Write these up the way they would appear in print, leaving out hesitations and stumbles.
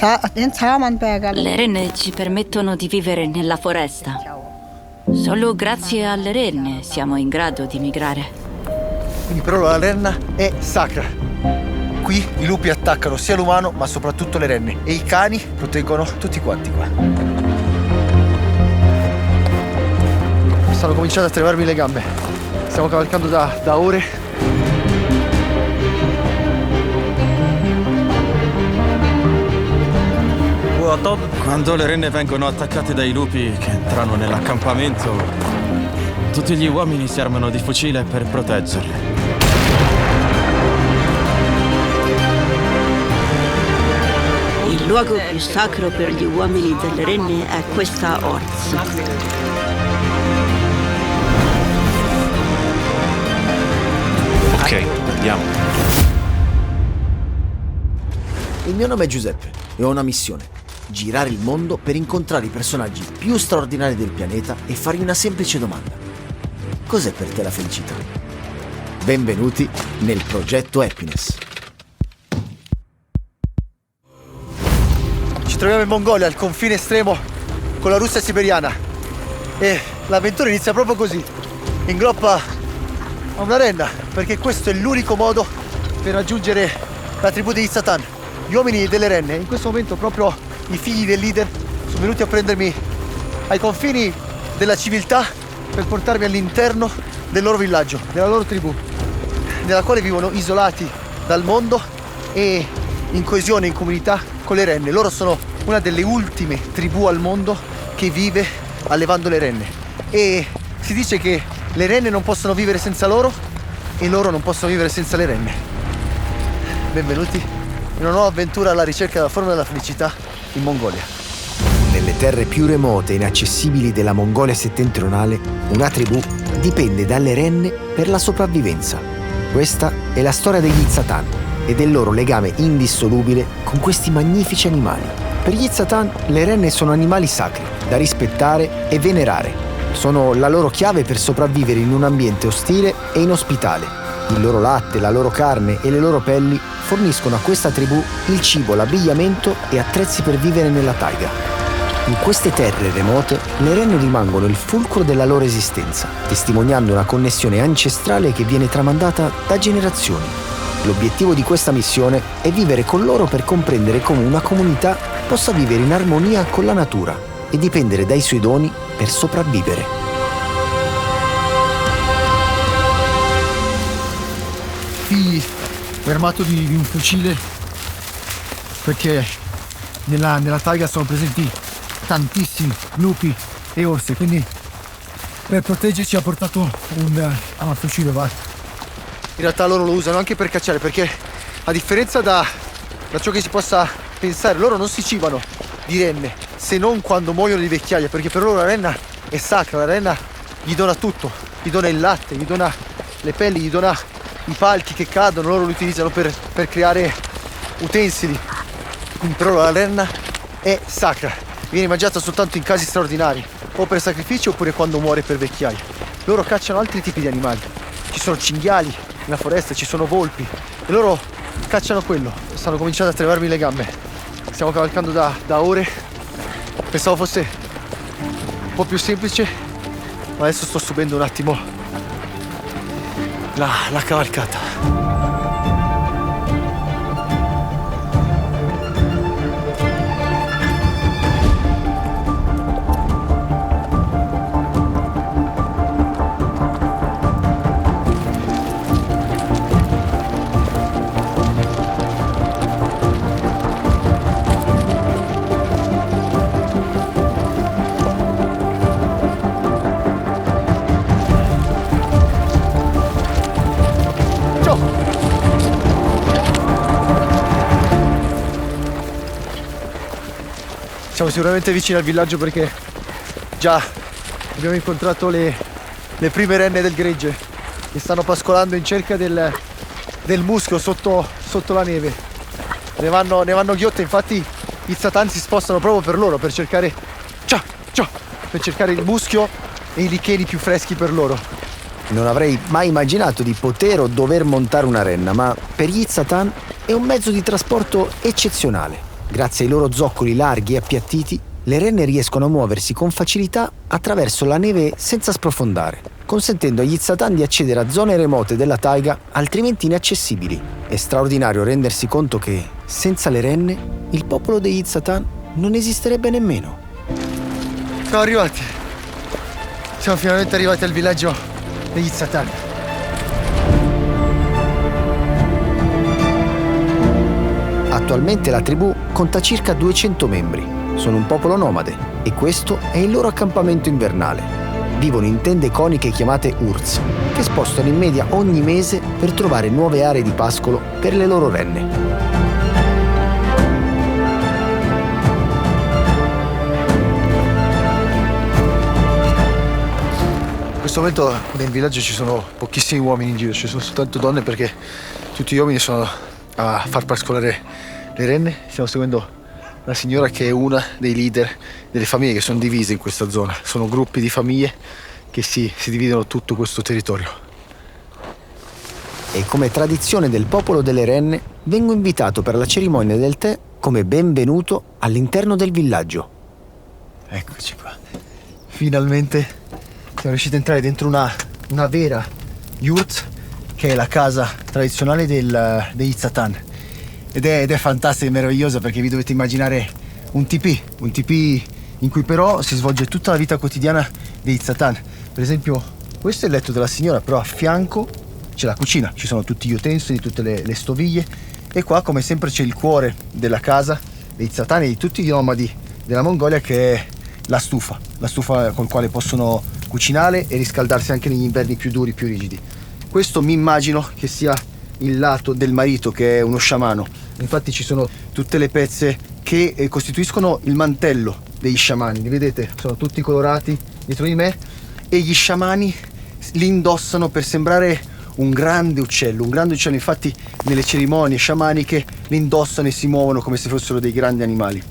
Le renne ci permettono di vivere nella foresta. Solo grazie alle renne siamo in grado di migrare. Quindi per loro la renna è sacra. Qui i lupi attaccano sia l'umano ma soprattutto le renne e i cani proteggono tutti quanti qua. Stanno cominciando a tremarmi le gambe. Stiamo cavalcando da ore. Quando le renne vengono attaccate dai lupi che entrano nell'accampamento, tutti gli uomini si armano di fucile per proteggerle. Il luogo più sacro per gli uomini delle renne è questa orza. Ok, andiamo. Il mio nome è Giuseppe e ho una missione: girare il mondo per incontrare i personaggi più straordinari del pianeta e fargli una semplice domanda: cos'è per te la felicità? Benvenuti nel progetto Happiness. Ci troviamo in Mongolia, al confine estremo con la Russia siberiana. E l'avventura inizia proprio così. In groppa a una renna, perché questo è l'unico modo per raggiungere la tribù di Itzatan, gli uomini delle renne. In questo momento proprio i figli del leader sono venuti a prendermi ai confini della civiltà per portarmi all'interno del loro villaggio, della loro tribù, nella quale vivono isolati dal mondo e in coesione, in comunità con le renne. Loro sono una delle ultime tribù al mondo che vive allevando le renne. E si dice che le renne non possono vivere senza loro e loro non possono vivere senza le renne. Benvenuti in una nuova avventura alla ricerca della formula della felicità in Mongolia. Nelle terre più remote e inaccessibili della Mongolia settentrionale, una tribù dipende dalle renne per la sopravvivenza. Questa è la storia degli Itzatan e del loro legame indissolubile con questi magnifici animali. Per gli Itzatan le renne sono animali sacri, da rispettare e venerare. Sono la loro chiave per sopravvivere in un ambiente ostile e inospitale. Il loro latte, la loro carne e le loro pelli forniscono a questa tribù il cibo, l'abbigliamento e attrezzi per vivere nella taiga. In queste terre remote, le renne rimangono il fulcro della loro esistenza, testimoniando una connessione ancestrale che viene tramandata da generazioni. L'obiettivo di questa missione è vivere con loro per comprendere come una comunità possa vivere in armonia con la natura e dipendere dai suoi doni per sopravvivere. Qui ho armato di un fucile perché nella taiga sono presenti tantissimi lupi e orse, quindi per proteggerci ha portato un fucile. Va. In realtà loro lo usano anche per cacciare, perché a differenza da ciò che si possa pensare, loro non si cibano di renne se non quando muoiono di vecchiaia, perché per loro la renna è sacra. La renna gli dona tutto, gli dona il latte, gli dona le pelli, gli dona i palchi che cadono, loro li utilizzano per creare utensili. Quindi per loro la renna è sacra, viene mangiata soltanto in casi straordinari, o per sacrificio oppure quando muore per vecchiaia. Loro cacciano altri tipi di animali, ci sono cinghiali nella foresta, ci sono volpi e loro cacciano quello. Stanno cominciando a tremarmi le gambe, stiamo cavalcando da ore. Pensavo fosse un po' più semplice, ma adesso sto subendo un attimo la cavalcata. Siamo sicuramente vicini al villaggio perché già abbiamo incontrato le prime renne del gregge che stanno pascolando in cerca del muschio sotto la neve. Ne vanno ghiotte, infatti i Itzatan si spostano proprio per loro, per cercare il muschio e i licheni più freschi per loro. Non avrei mai immaginato di poter o dover montare una renna, ma per gli Itzatan è un mezzo di trasporto eccezionale. Grazie ai loro zoccoli larghi e appiattiti, le renne riescono a muoversi con facilità attraverso la neve senza sprofondare, consentendo agli Izzatan di accedere a zone remote della taiga altrimenti inaccessibili. È straordinario rendersi conto che, senza le renne, il popolo degli Izzatan non esisterebbe nemmeno. Siamo arrivati. Siamo finalmente arrivati al villaggio degli Izzatan. Attualmente la tribù conta circa 200 membri. Sono un popolo nomade e questo è il loro accampamento invernale. Vivono in tende coniche chiamate urz, che spostano in media ogni mese per trovare nuove aree di pascolo per le loro renne. In questo momento nel villaggio ci sono pochissimi uomini in giro, ci sono soltanto donne perché tutti gli uomini sono a far pascolare le renne. Stiamo seguendo la signora che è una dei leader delle famiglie che sono divise in questa zona. Sono gruppi di famiglie che si dividono tutto questo territorio. E come tradizione del popolo delle renne, vengo invitato per la cerimonia del tè come benvenuto all'interno del villaggio. Eccoci qua. Finalmente siamo riusciti a entrare dentro una vera yurt, che è la casa tradizionale degli Izzatan. Ed è fantastica e meravigliosa perché vi dovete immaginare un tipì in cui però si svolge tutta la vita quotidiana degli Izzatan. Per esempio, questo è il letto della signora, però a fianco c'è la cucina, ci sono tutti gli utensili, tutte le stoviglie, e qua come sempre c'è il cuore della casa degli Izzatan e di tutti gli nomadi della Mongolia, che è la stufa col quale possono cucinare e riscaldarsi anche negli inverni più duri, più rigidi. Questo mi immagino che sia il lato del marito, che è uno sciamano. Infatti ci sono tutte le pezze che costituiscono il mantello degli sciamani, li vedete? Sono tutti colorati dietro di me, e gli sciamani li indossano per sembrare un grande uccello. Infatti nelle cerimonie sciamaniche li indossano e si muovono come se fossero dei grandi animali.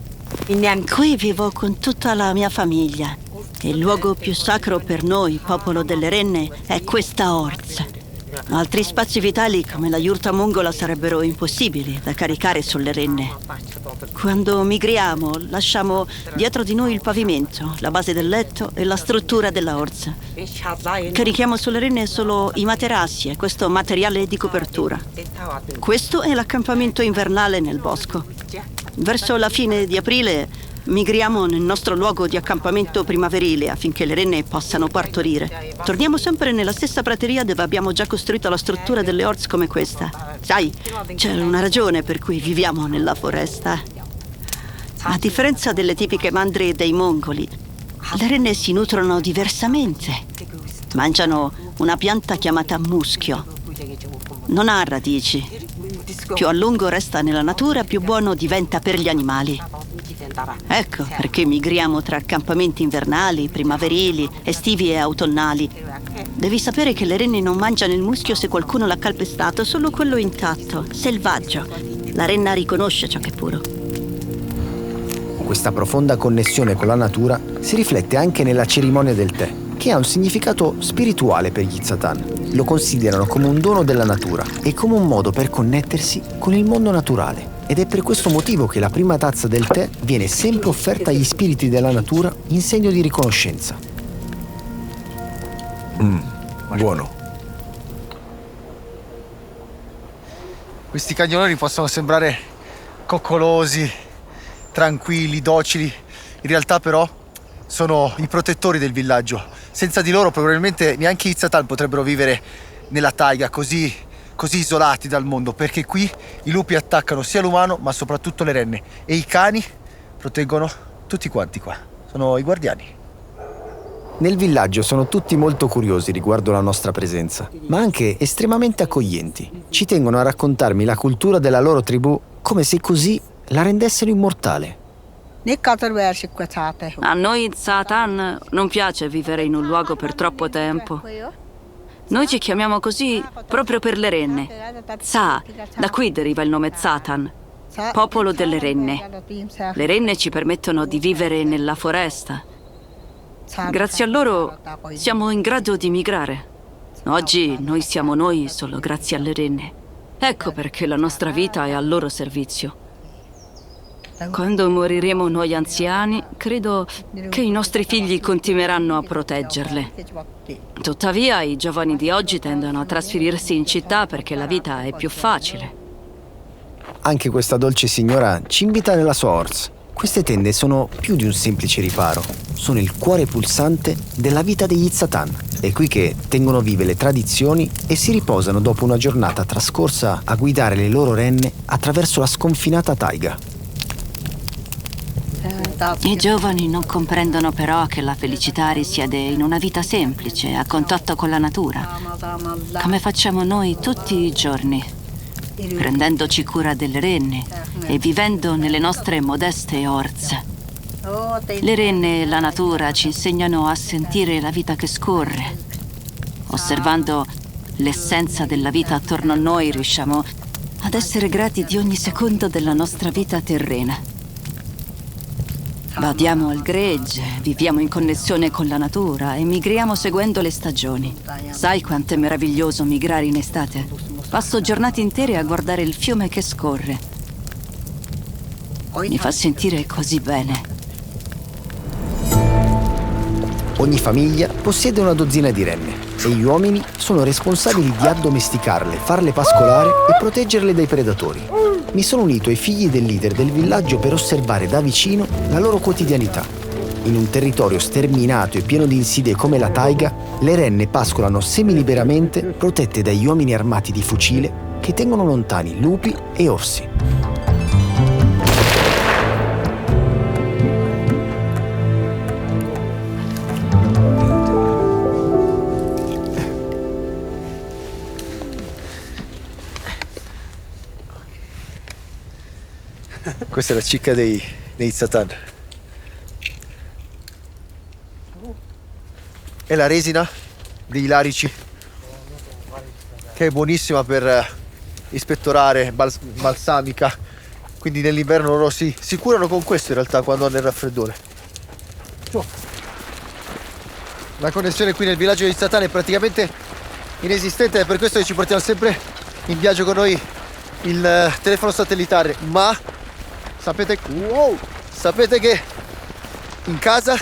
Qui vivo con tutta la mia famiglia. Il luogo più sacro per noi, popolo delle renne, è questa orza. Altri spazi vitali come la yurta mongola sarebbero impossibili da caricare sulle renne. Quando migriamo, lasciamo dietro di noi il pavimento, la base del letto e la struttura della orza. Carichiamo sulle renne solo i materassi e questo materiale di copertura. Questo è l'accampamento invernale nel bosco. Verso la fine di aprile migriamo nel nostro luogo di accampamento primaverile affinché le renne possano partorire. Torniamo sempre nella stessa prateria dove abbiamo già costruito la struttura delle orz come questa. Sai, c'è una ragione per cui viviamo nella foresta. A differenza delle tipiche mandrie dei mongoli, le renne si nutrono diversamente. Mangiano una pianta chiamata muschio. Non ha radici. Più a lungo resta nella natura, più buono diventa per gli animali. Ecco perché migriamo tra accampamenti invernali, primaverili, estivi e autunnali. Devi sapere che le renne non mangiano il muschio se qualcuno l'ha calpestato, solo quello intatto, selvaggio. La renna riconosce ciò che è puro. Questa profonda connessione con la natura si riflette anche nella cerimonia del tè, che ha un significato spirituale per gli Izzatan. Lo considerano come un dono della natura e come un modo per connettersi con il mondo naturale. Ed è per questo motivo che la prima tazza del tè viene sempre offerta agli spiriti della natura in segno di riconoscenza. Buono. Questi cagnoloni possono sembrare coccolosi, tranquilli, docili. In realtà però sono i protettori del villaggio. Senza di loro probabilmente neanche gli Izzatan potrebbero vivere nella taiga così isolati dal mondo, perché qui i lupi attaccano sia l'umano ma soprattutto le renne, e i cani proteggono tutti quanti qua. Sono i guardiani. Nel villaggio sono tutti molto curiosi riguardo la nostra presenza, ma anche estremamente accoglienti. Ci tengono a raccontarmi la cultura della loro tribù come se così la rendessero immortale. A noi Izzatan non piace vivere in un luogo per troppo tempo. Noi ci chiamiamo così proprio per le renne. Za, da qui deriva il nome Zatan, popolo delle renne. Le renne ci permettono di vivere nella foresta. Grazie a loro siamo in grado di migrare. Oggi noi siamo noi solo grazie alle renne. Ecco perché la nostra vita è al loro servizio. Quando moriremo noi anziani, credo che i nostri figli continueranno a proteggerle. Tuttavia, i giovani di oggi tendono a trasferirsi in città perché la vita è più facile. Anche questa dolce signora ci invita nella sua Orz. Queste tende sono più di un semplice riparo, sono il cuore pulsante della vita degli Itzatan. È qui che tengono vive le tradizioni e si riposano dopo una giornata trascorsa a guidare le loro renne attraverso la sconfinata taiga. I giovani non comprendono però che la felicità risiede in una vita semplice, a contatto con la natura, come facciamo noi tutti i giorni, prendendoci cura delle renne e vivendo nelle nostre modeste orze. Le renne e la natura ci insegnano a sentire la vita che scorre. Osservando l'essenza della vita attorno a noi, riusciamo ad essere grati di ogni secondo della nostra vita terrena. Badiamo al gregge, viviamo in connessione con la natura e migriamo seguendo le stagioni. Sai quanto è meraviglioso migrare in estate? Passo giornate intere a guardare il fiume che scorre. Mi fa sentire così bene. Ogni famiglia possiede una dozzina di renne e gli uomini sono responsabili di addomesticarle, farle pascolare e proteggerle dai predatori. Mi sono unito ai figli del leader del villaggio per osservare da vicino la loro quotidianità. In un territorio sterminato e pieno di insidie come la taiga, le renne pascolano semiliberamente, protette dagli uomini armati di fucile che tengono lontani lupi e orsi. Questa è la cicca dei Itzatan. È la resina dei larici, che è buonissima per ispettorare, balsamica. Quindi nell'inverno loro si curano con questo in realtà quando hanno il raffreddore. La connessione qui nel villaggio di Itzatan è praticamente inesistente, è per questo che ci portiamo sempre in viaggio con noi il telefono satellitare, ma sapete che in casa,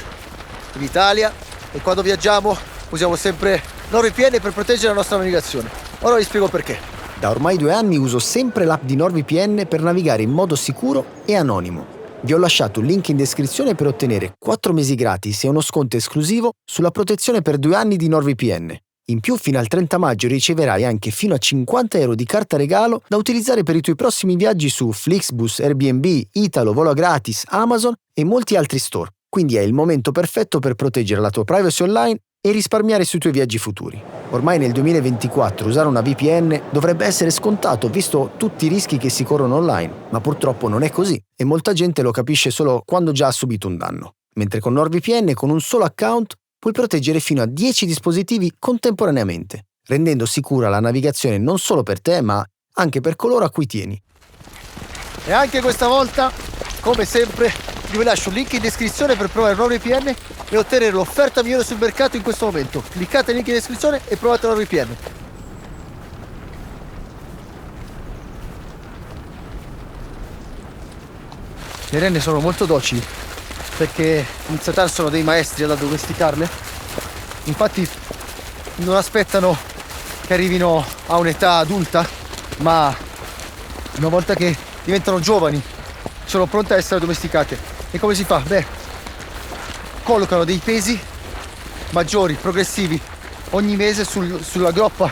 in Italia e quando viaggiamo usiamo sempre NordVPN per proteggere la nostra navigazione. Ora vi spiego perché. Da ormai 2 anni uso sempre l'app di NordVPN per navigare in modo sicuro e anonimo. Vi ho lasciato un link in descrizione per ottenere 4 mesi gratis e uno sconto esclusivo sulla protezione per 2 anni di NordVPN. In più, fino al 30 maggio riceverai anche fino a 50 euro di carta regalo da utilizzare per i tuoi prossimi viaggi su Flixbus, Airbnb, Italo, Volo Gratis, Amazon e molti altri store. Quindi è il momento perfetto per proteggere la tua privacy online e risparmiare sui tuoi viaggi futuri. Ormai nel 2024 usare una VPN dovrebbe essere scontato visto tutti i rischi che si corrono online, ma purtroppo non è così e molta gente lo capisce solo quando già ha subito un danno. Mentre con NordVPN con un solo account puoi proteggere fino a 10 dispositivi contemporaneamente, rendendo sicura la navigazione non solo per te, ma anche per coloro a cui tieni. E anche questa volta, come sempre, vi lascio un link in descrizione per provare NordVPN e ottenere l'offerta migliore sul mercato in questo momento. Cliccate il link in descrizione e provate NordVPN. Le renne sono molto docili, perché gli Itzatan sono dei maestri ad addomesticarle. Infatti non aspettano che arrivino a un'età adulta, ma una volta che diventano giovani sono pronte a essere addomesticate. E come si fa? Beh, collocano dei pesi maggiori, progressivi, ogni mese sulla groppa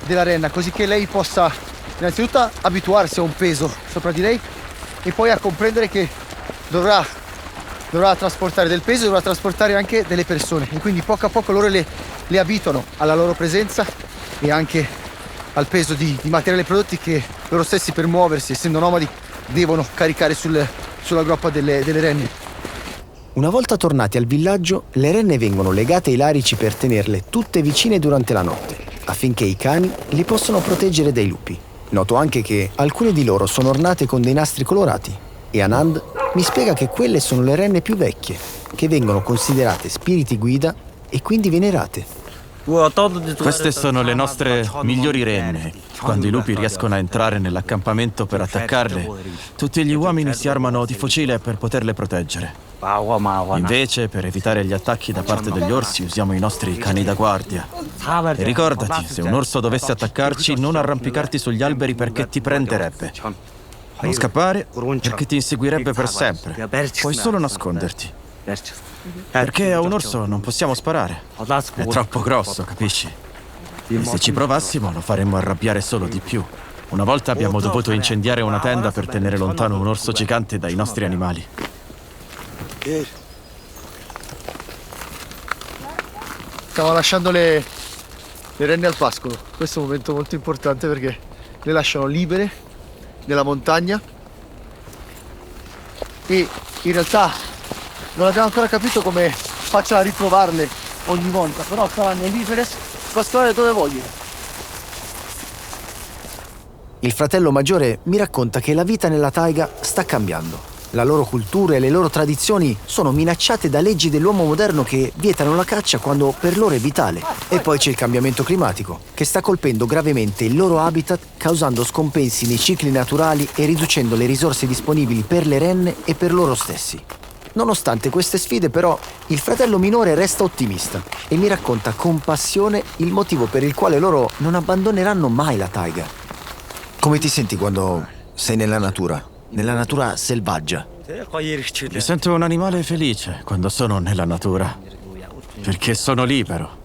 della renna, così che lei possa innanzitutto abituarsi a un peso sopra di lei e poi a comprendere che dovrà trasportare del peso e dovrà trasportare anche delle persone, e quindi poco a poco loro le abituano alla loro presenza e anche al peso di materiali prodotti che loro stessi, per muoversi, essendo nomadi, devono caricare sulla groppa delle renne. Una volta tornati al villaggio, le renne vengono legate ai larici per tenerle tutte vicine durante la notte, affinché i cani li possano proteggere dai lupi. Noto anche che alcune di loro sono ornate con dei nastri colorati e Anand mi spiega che quelle sono le renne più vecchie, che vengono considerate spiriti guida e quindi venerate. Queste sono le nostre migliori renne. Quando i lupi riescono a entrare nell'accampamento per attaccarle, tutti gli uomini si armano di fucile per poterle proteggere. Invece, per evitare gli attacchi da parte degli orsi, usiamo i nostri cani da guardia. E ricordati, se un orso dovesse attaccarci, non arrampicarti sugli alberi perché ti prenderebbe. Non scappare perché ti inseguirebbe per sempre. Puoi solo nasconderti. Perché a un orso non possiamo sparare. È troppo grosso, capisci? E se ci provassimo lo faremmo arrabbiare solo di più. Una volta abbiamo dovuto incendiare una tenda per tenere lontano un orso gigante dai nostri animali. Stiamo lasciando le renne al pascolo. Questo è un momento molto importante perché le lasciano libere nella montagna e in realtà non abbiamo ancora capito come faccia a ritrovarle ogni volta, però saranno libere, pascolare dove vogliono. Il fratello maggiore mi racconta che la vita nella taiga sta cambiando. La loro cultura e le loro tradizioni sono minacciate da leggi dell'uomo moderno che vietano la caccia quando per loro è vitale. E poi c'è il cambiamento climatico, che sta colpendo gravemente il loro habitat, causando scompensi nei cicli naturali e riducendo le risorse disponibili per le renne e per loro stessi. Nonostante queste sfide, però, il fratello minore resta ottimista e mi racconta con passione il motivo per il quale loro non abbandoneranno mai la taiga. Come ti senti quando sei nella natura selvaggia? Mi sento un animale felice quando sono nella natura, perché sono libero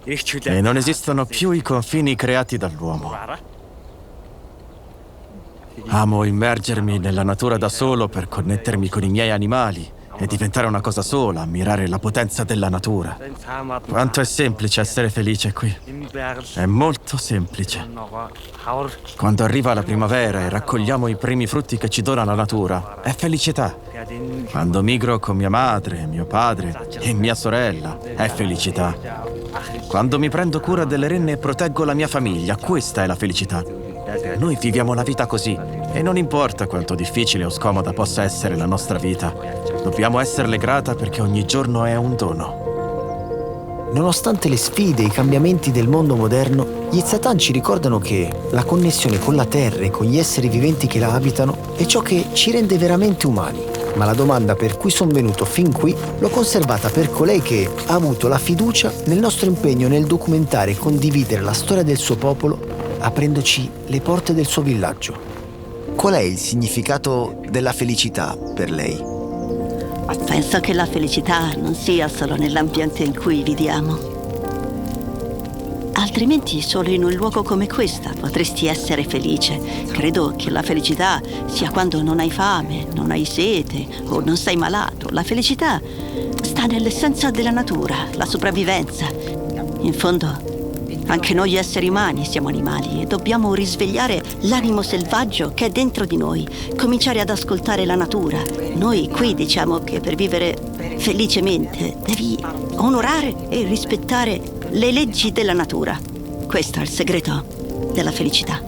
e non esistono più i confini creati dall'uomo. Amo immergermi nella natura da solo per connettermi con i miei animali e diventare una cosa sola, ammirare la potenza della natura. Quanto è semplice essere felice qui. È molto semplice. Quando arriva la primavera e raccogliamo i primi frutti che ci dona la natura, è felicità. Quando migro con mia madre, mio padre e mia sorella, è felicità. Quando mi prendo cura delle renne e proteggo la mia famiglia, questa è la felicità. Noi viviamo la vita così e non importa quanto difficile o scomoda possa essere la nostra vita, dobbiamo esserle grata perché ogni giorno è un dono. Nonostante le sfide e i cambiamenti del mondo moderno, gli Itzatan ci ricordano che la connessione con la terra e con gli esseri viventi che la abitano è ciò che ci rende veramente umani. Ma la domanda per cui sono venuto fin qui l'ho conservata per colei che ha avuto la fiducia nel nostro impegno nel documentare e condividere la storia del suo popolo, aprendoci le porte del suo villaggio. Qual è il significato della felicità per lei? Penso che la felicità non sia solo nell'ambiente in cui viviamo. Altrimenti solo in un luogo come questo potresti essere felice. Credo che la felicità sia quando non hai fame, non hai sete o non sei malato. La felicità sta nell'essenza della natura, la sopravvivenza. In fondo, anche noi esseri umani siamo animali e dobbiamo risvegliare l'animo selvaggio che è dentro di noi, cominciare ad ascoltare la natura. Noi qui diciamo che per vivere felicemente devi onorare e rispettare le leggi della natura. Questo è il segreto della felicità.